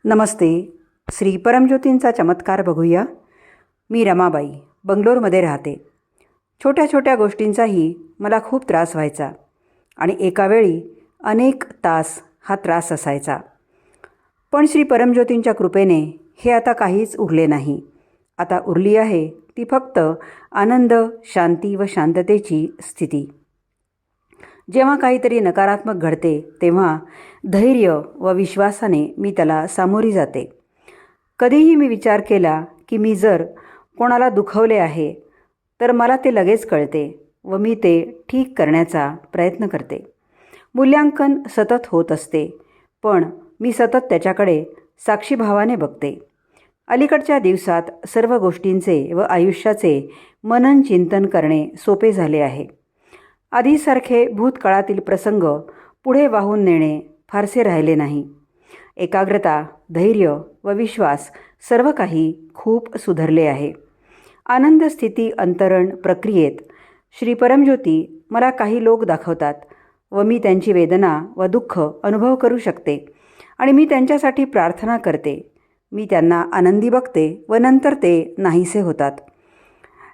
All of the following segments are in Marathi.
नमस्ते. श्री परमज्योतींचा चमत्कार बघूया. मी रमाबाई बंगलोरमध्ये राहते. छोट्या छोट्या गोष्टींचाही मला खूप त्रास व्हायचा आणि एकावेळी अनेक तास हा त्रास असायचा. पण श्री परमज्योतींच्या कृपेने हे आता काहीच उरले नाही. आता उरली आहे ती फक्त आनंद, शांती व शांततेची स्थिती. जेव्हा काहीतरी नकारात्मक घडते तेव्हा धैर्य व विश्वासाने मी त्याला सामोरी जाते. कधीही मी विचार केला की मी जर कोणाला दुखवले आहे तर मला ते लगेच कळते व मी ते ठीक करण्याचा प्रयत्न करते. मूल्यांकन सतत होत असते, पण मी सतत त्याच्याकडे साक्षीभावाने बघते. अलीकडच्या दिवसात सर्व गोष्टींचे व आयुष्याचे मनन चिंतन करणे सोपे झाले आहे. आधीसारखे भूतकाळातील प्रसंग पुढे वाहून नेणे फारसे राहिले नाही. एकाग्रता, धैर्य व विश्वास सर्व काही खूप सुधारले आहे. आनंद स्थिती अंतरण प्रक्रियेत श्री परमज्योती मला काही लोक दाखवतात व मी त्यांची वेदना व दुःख अनुभव करू शकते आणि मी त्यांच्यासाठी प्रार्थना करते. मी त्यांना आनंदी बघते व नंतर ते नाहीसे होतात.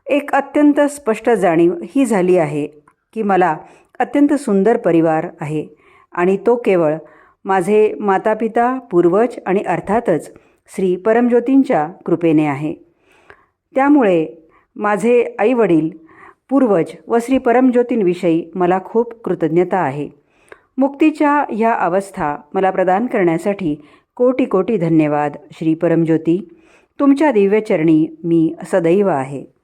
एक अत्यंत स्पष्ट जाणीव ही झाली आहे की मला अत्यंत सुंदर परिवार आहे आणि तो केवळ माझे मातापिता, पूर्वज आणि अर्थातच श्री परमज्योतींच्या कृपेने आहे. त्यामुळे माझे आईवडील, पूर्वज व श्री परमज्योतींविषयी मला खूप कृतज्ञता आहे. मुक्तीच्या ह्या अवस्था मला प्रदान करण्यासाठी कोटी कोटी धन्यवाद श्री परमज्योती. तुमच्या दिव्यचरणी मी सदैव आहे.